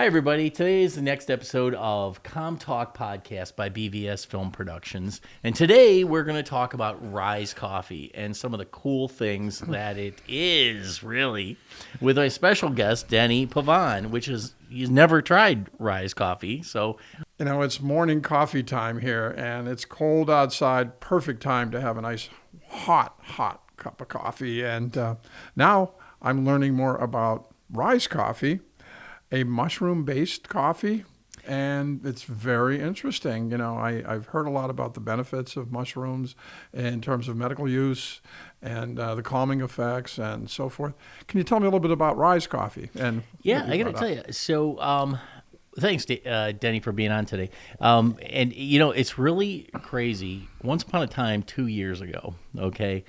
Hi, everybody. Today is the next episode of CommTALK podcast by BVS Film Productions. And today we're going to talk about RYZE coffee and some of the cool things that it is, really, with a special guest, Denny Pavan, he's never tried RYZE coffee. So, it's morning coffee time here, and it's cold outside. Perfect time to have a nice hot cup of coffee. And now I'm learning more about RYZE coffee, a mushroom-based coffee, and it's very interesting. I've heard a lot about the benefits of mushrooms in terms of medical use and the calming effects and so forth. Can you tell me a little bit about RYZE coffee? And yeah, I got to tell you. So, thanks, Denny, for being on today. It's really crazy. Once upon a time, 2 years ago, okay,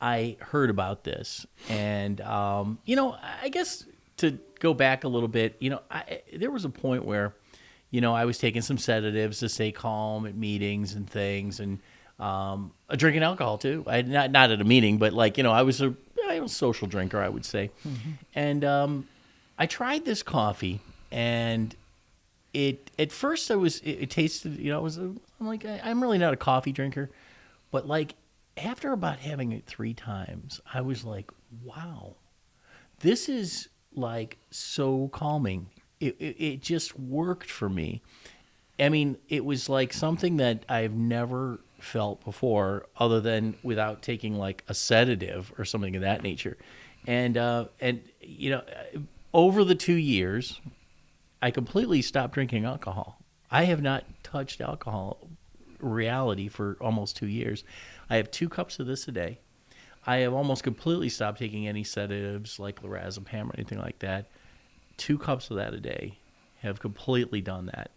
I heard about this. And, I guess to go back a little bit, there was a point where, I was taking some sedatives to stay calm at meetings and things, and drinking alcohol too. Not at a meeting, but I was a social drinker, I would say. Mm-hmm. And I tried this coffee, and at first it tasted, I'm like, I'm really not a coffee drinker, but after about having it 3 times, I was like, wow, this is so calming. It just worked for me. I mean, it was like something that I've never felt before, other than without taking a sedative or something of that nature. And over the 2 years, I completely stopped drinking alcohol. I have not touched alcohol reality for almost 2 years. I have 2 cups of this a day. I have almost completely stopped taking any sedatives like lorazepam or anything like that. 2 cups of that a day have completely done that.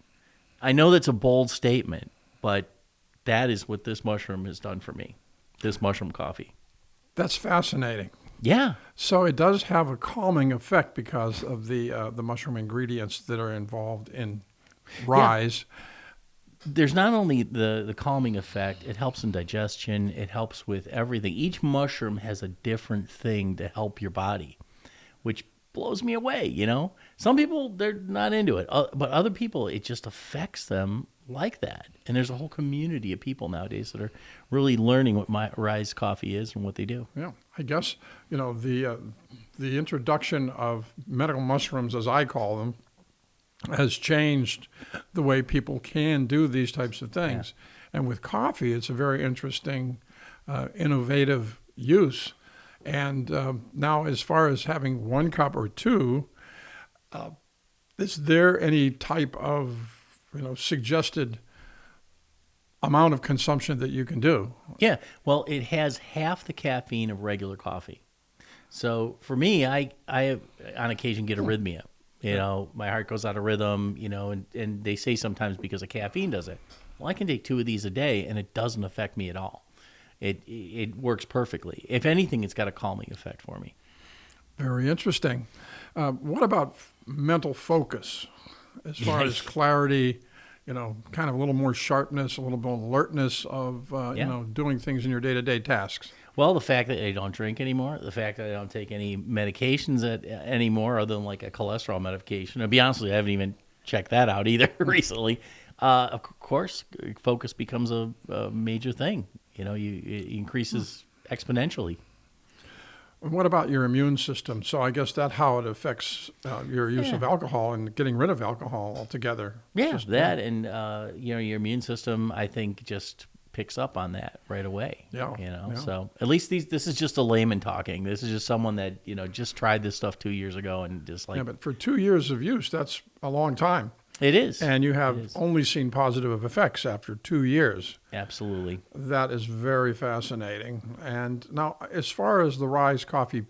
I know that's a bold statement, but that is what this mushroom has done for me, this mushroom coffee. That's fascinating. Yeah. So it does have a calming effect because of the mushroom ingredients that are involved in RYZE. Yeah. There's not only the calming effect, it helps in digestion, it helps with everything. Each mushroom has a different thing to help your body, which blows me away, Some people, they're not into it, but other people, it just affects them like that. And there's a whole community of people nowadays that are really learning what RYZE coffee is and what they do. Yeah, I guess, the introduction of medical mushrooms, as I call them, has changed the way people can do these types of things. Yeah. And with coffee, it's a very interesting, innovative use. And now, as far as having 1 cup or 2, is there any type of, suggested amount of consumption that you can do? Yeah, well, it has half the caffeine of regular coffee. So for me, I on occasion get arrhythmia. My heart goes out of rhythm, and they say sometimes because of caffeine does it. Well, I can take 2 of these a day, and it doesn't affect me at all. It works perfectly. If anything, it's got a calming effect for me. Very interesting. What about mental focus? As far as clarity, kind of a little more sharpness, a little more alertness of, doing things in your day-to-day tasks. Well, the fact that I don't drink anymore, the fact that I don't take any medications anymore other than a cholesterol medication. To be honest with you, I haven't even checked that out either recently. Of course, focus becomes a major thing. It increases exponentially. And what about your immune system? So I guess that's how it affects your use of alcohol and getting rid of alcohol altogether. Yeah, and your immune system, I think, just picks up on that right away. Yeah. So at least this is just a layman talking. This is just someone that just tried this stuff 2 years ago and just but for 2 years of use, that's a long time. It is. And you have only seen positive effects after 2 years. Absolutely. That is very fascinating. And now, as far as the RYZE coffee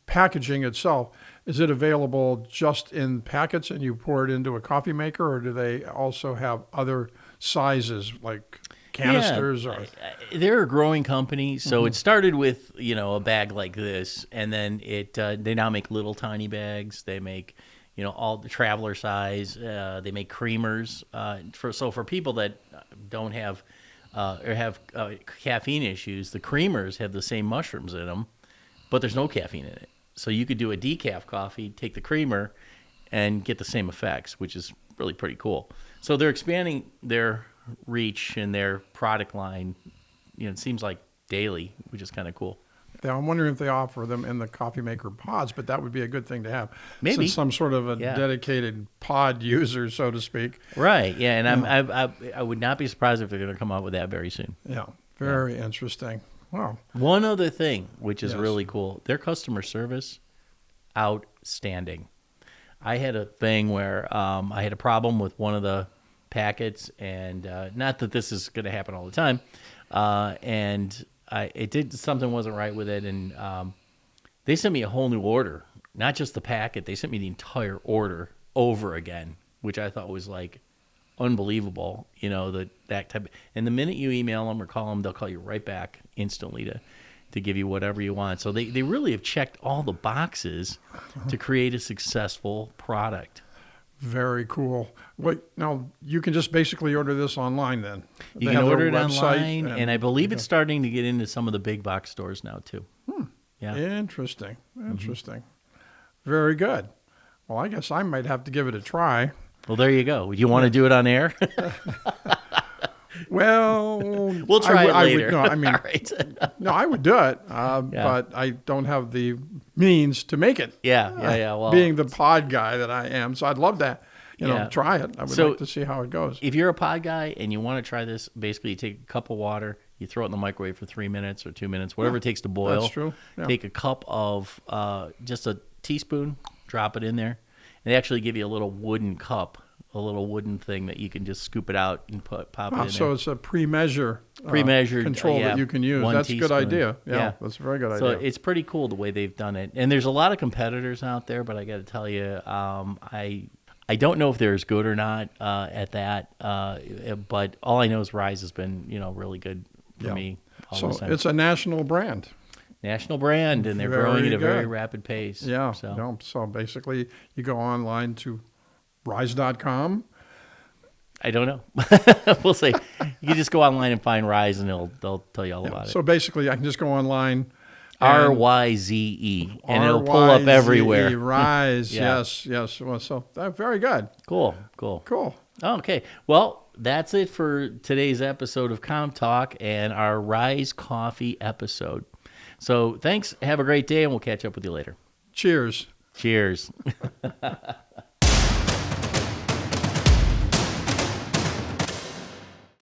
packaging itself, is it available just in packets and you pour it into a coffee maker, or do they also have other sizes like canisters? Yeah, they're a growing company, so it started with a bag like this, and then they now make little tiny bags. They make all the traveler size. They make creamers. For people that don't have or have caffeine issues, the creamers have the same mushrooms in them, but there's no caffeine in it. So you could do a decaf coffee, take the creamer, and get the same effects, which is really pretty cool. So they're expanding their reach and their product line. It seems like daily, which is kind of cool. Yeah, I'm wondering if they offer them in the coffee maker pods, but that would be a good thing to have. Maybe some sort of a dedicated pod user, so to speak. Right. Yeah, and I would not be surprised if they're going to come out with that very soon. Yeah. Very interesting. Wow. One other thing, which is really cool, their customer service, outstanding. I had a thing where I had a problem with one of the packets, and not that this is going to happen all the time, and it did something wasn't right with it, and they sent me a whole new order, not just the packet. They sent me the entire order over again, which I thought was like unbelievable. That type. And the minute you email them or call them, they'll call you right back instantly to give you whatever you want. So they really have checked all the boxes to create a successful product. Very cool. Wait, now you can just basically order this online then? You can order it online, and I believe it's starting to get into some of the big box stores now too. Yeah. Interesting. Very good. Well, I guess I might have to give it a try. Well, there you go. You want to do it on air? Well, we'll try it later. I would do it, but I don't have the means to make it. Yeah. Well, being the pod guy that I am, so I'd love to, try it. I would like to see how it goes. If you're a pod guy and you want to try this, basically you take a cup of water, you throw it in the microwave for 3 minutes or 2 minutes, whatever it takes to boil. That's true. Yeah. Take a cup of just a teaspoon, drop it in there, and they actually give you a little wooden cup. A little wooden thing that you can just scoop it out and pop it in there. So it's a pre-measured control that you can use. That's a good idea. Yeah, that's a very good idea. So it's pretty cool the way they've done it. And there's a lot of competitors out there, but I got to tell you, I don't know if they're as good or not at that. But all I know is RYZE has been really good for me. So it's a national brand. National brand, and they're growing at a very rapid pace. Yeah. So basically, you go online to RYZE.com? I don't know. We'll see. You can just go online and find RYZE, and they'll tell you all about it. So basically, I can just go online. RYZE, and it'll pull up everywhere. RYZE, yes. Well, so very good. Cool. Okay. Well, that's it for today's episode of CommTALK and our RYZE Coffee episode. So thanks. Have a great day, and we'll catch up with you later. Cheers.